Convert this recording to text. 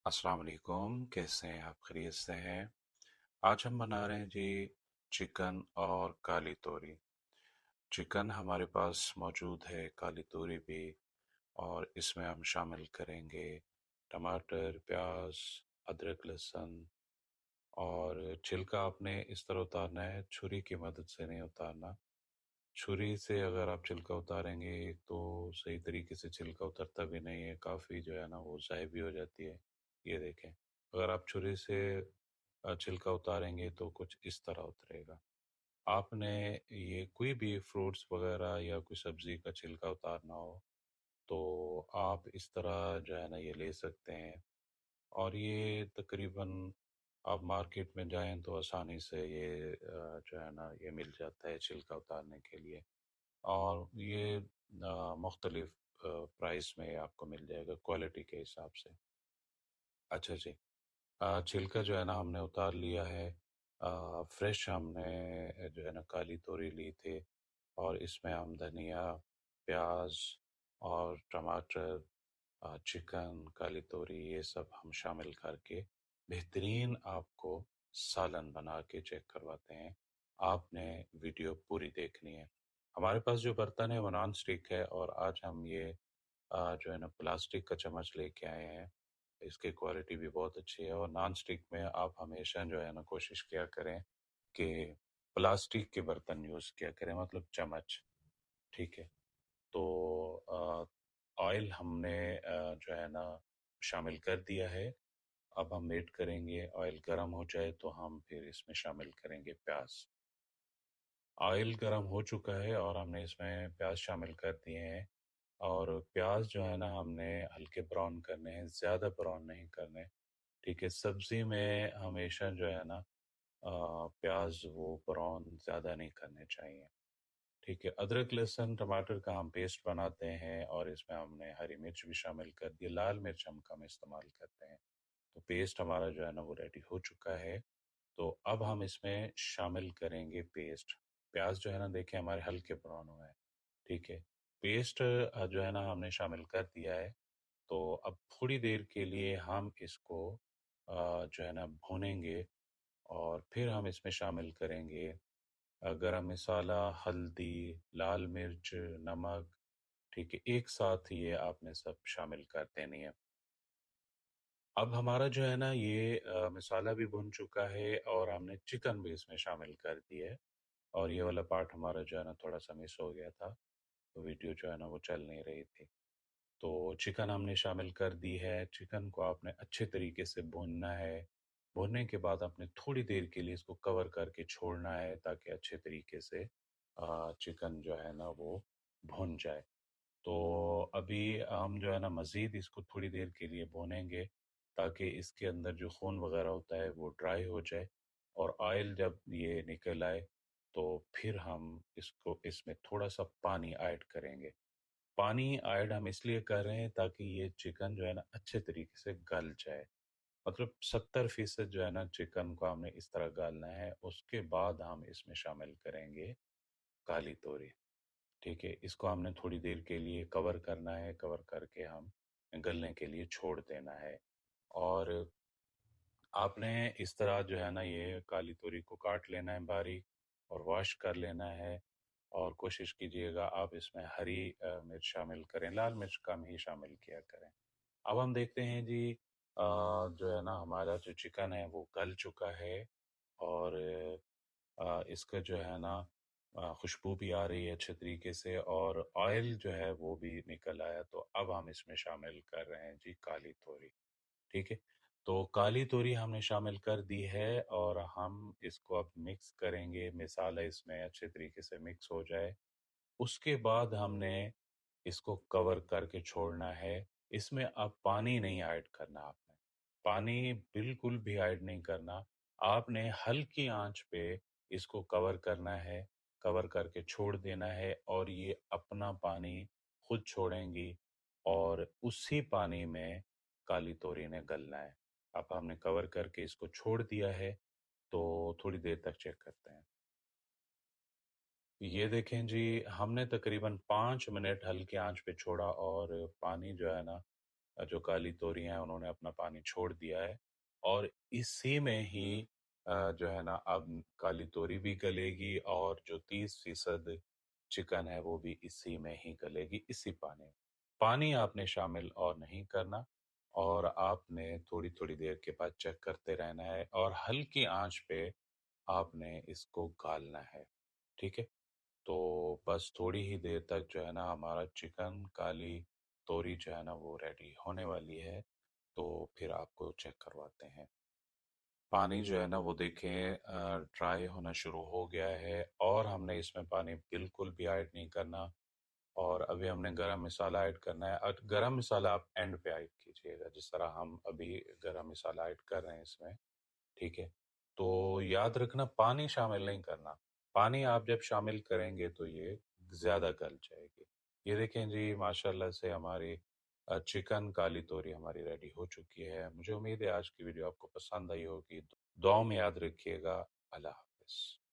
अस्सलाम वालेकुम। कैसे हैं आप? खैरियत से हैं? आज हम बना रहे हैं जी चिकन और काली तोरी। चिकन हमारे पास मौजूद है, काली तोरी भी। और इसमें हम शामिल करेंगे टमाटर, प्याज, अदरक, लहसुन। और छिलका आपने इस तरह उतारना है, छुरी की मदद से नहीं उतारना। छुरी से अगर आप छिलका उतारेंगे तो सही तरीके से छिलका उतरता भी नहीं है, काफ़ी जो है ना वो ज़ाय भी हो जाती है। ये देखें, अगर आप छुरी से छिलका उतारेंगे तो कुछ इस तरह उतरेगा। आपने ये कोई भी फ्रूट्स वगैरह या कोई सब्ज़ी का छिलका उतारना हो तो आप इस तरह जो है ना ये ले सकते हैं। और ये तकरीबन आप मार्केट में जाएं तो आसानी से ये जो है ना ये मिल जाता है छिलका उतारने के लिए। और ये मुख्तलिफ प्राइस में आपको मिल जाएगा क्वालिटी के हिसाब से। अच्छा जी। छिलका जो है ना हमने उतार लिया है। फ्रेश हमने जो है ना काली तोरी ली थी। और इसमें हम धनिया, प्याज और टमाटर, चिकन, काली तोरी ये सब हम शामिल करके बेहतरीन आपको सालन बना के चेक करवाते हैं। आपने वीडियो पूरी देखनी है। हमारे पास जो बर्तन है वो नॉन स्टिक है, और आज हम ये जो है ना प्लास्टिक का चम्मच लेके आए हैं। इसकी क्वालिटी भी बहुत अच्छी है। और नॉन स्टिक में आप हमेशा जो है ना कोशिश किया करें कि प्लास्टिक के बर्तन यूज़ किया करें, मतलब चम्मच। ठीक है। तो ऑयल हमने जो है ना शामिल कर दिया है। अब हम वेट करेंगे ऑयल गर्म हो जाए तो हम फिर इसमें शामिल करेंगे प्याज। ऑयल गर्म हो चुका है और हमने इसमें प्याज शामिल कर दिए हैं। और प्याज जो है ना हमने हल्के ब्राउन करने हैं, ज़्यादा ब्राउन नहीं करने। ठीक है, सब्ज़ी में हमेशा जो है ना प्याज वो ब्राउन ज़्यादा नहीं करने चाहिए। ठीक है, अदरक, लहसुन, टमाटर का हम पेस्ट बनाते हैं और इसमें हमने हरी मिर्च भी शामिल कर दी। लाल मिर्च हम कम इस्तेमाल करते हैं। तो पेस्ट हमारा जो है ना वो रेडी हो चुका है। तो अब हम इसमें शामिल करेंगे पेस्ट। प्याज जो है ना देखें हमारे हल्के ब्राउन हुए हैं। ठीक है, पेस्ट जो है ना हमने शामिल कर दिया है। तो अब थोड़ी देर के लिए हम इसको जो है ना भूनेंगे। और फिर हम इसमें शामिल करेंगे गरम मसाला, हल्दी, लाल मिर्च, नमक। ठीक है, एक साथ ये आपने सब शामिल कर देनी है। अब हमारा जो है ना ये मसाला भी भुन चुका है और हमने चिकन भी इसमें शामिल कर दिया है। और ये वाला पार्ट हमारा जो है ना थोड़ा-सा मिस हो गया था, तो वीडियो जो है ना वो चल नहीं रही थी। तो चिकन हमने शामिल कर दी है। चिकन को आपने अच्छे तरीके से भूनना है। भूनने के बाद आपने थोड़ी देर के लिए इसको कवर करके छोड़ना है ताकि अच्छे तरीके से चिकन जो है ना वो भुन जाए। तो अभी हम जो है ना मज़ीद इसको थोड़ी देर के लिए भूनेंगे ताकि इसके अंदर जो खून वग़ैरह होता है वो ड्राई हो जाए। और ऑयल जब ये निकल आए तो फिर हम इसको इसमें थोड़ा-सा पानी ऐड करेंगे। पानी ऐड हम इसलिए कर रहे हैं ताकि ये चिकन जो है ना अच्छे तरीके से गल जाए। मतलब 70% जो है ना चिकन को हमने इस तरह गालना है। उसके बाद हम इसमें शामिल करेंगे काली तोरी। ठीक है, इसको हमने थोड़ी देर के लिए कवर करना है, कवर करके हम गलने के लिए छोड़ देना है। और आपने इस तरह जो है ना ये काली तोरी को काट लेना है बारीक, और वॉश कर लेना है। और कोशिश कीजिएगा आप इसमें हरी मिर्च शामिल करें, लाल मिर्च कम ही शामिल किया करें। अब हम देखते हैं जी जो है ना हमारा जो चिकन है वो गल चुका है। और इसका जो है ना खुशबू भी आ रही है अच्छे तरीके से, और ऑयल जो है वो भी निकल आया। तो अब हम इसमें शामिल कर रहे हैं जी काली तोरी। ठीक है, तो काली तोरी हमने शामिल कर दी है और हम इसको अब मिक्स करेंगे। मसाला इसमें अच्छे तरीके से मिक्स हो जाए, उसके बाद हमने इसको कवर करके छोड़ना है। इसमें अब पानी नहीं ऐड करना आपने। पानी बिल्कुल भी ऐड नहीं करना। आपने हल्की आँच पे इसको कवर करना है, कवर करके छोड़ देना है और ये अपना पानी खुद छोड़ेंगी। और उसी पानी में काली तोरी ने गलना है। अब हमने कवर करके इसको छोड़ दिया है, तो थोड़ी देर तक चेक करते हैं। ये देखें जी, हमने तकरीबन 5 मिनट हल्की आँच पे छोड़ा और पानी जो है ना जो काली तोरी हैं उन्होंने अपना पानी छोड़ दिया है और इसी में ही जो है ना अब काली तोरी भी गलेगी और जो 30% चिकन है वो भी इसी में ही गलेगी, इसी पानी में। पानी आपने शामिल और नहीं करना और आपने थोड़ी-थोड़ी देर के बाद चेक करते रहना है और हल्की आँच पे आपने इसको गालना है, ठीक है? तो बस थोड़ी ही देर तक जो है ना हमारा चिकन काली तोरी जो है ना वो रेडी होने वाली है, तो फिर आपको चेक करवाते हैं। पानी जो है ना वो देखें ड्राई होना शुरू हो गया है और हमने इसमें पानी बिल्कुल भी ऐड नहीं करना और अभी हमने गरम मसाला ऐड करना है और गरम मसाला आप एंड पे ऐड कीजिएगा, जिस तरह हम अभी गरम मसाला ऐड कर रहे हैं इसमें, ठीक है? तो याद रखना पानी शामिल नहीं करना। पानी आप जब शामिल करेंगे तो ये ज़्यादा गल जाएगी। ये देखें जी माशाल्लाह से हमारी चिकन काली तोरी हमारी रेडी हो चुकी है। मुझे उम्मीद है आज की वीडियो आपको पसंद आई होगी। दुआओं में याद रखिएगा। अल्लाह हाफ़िज़।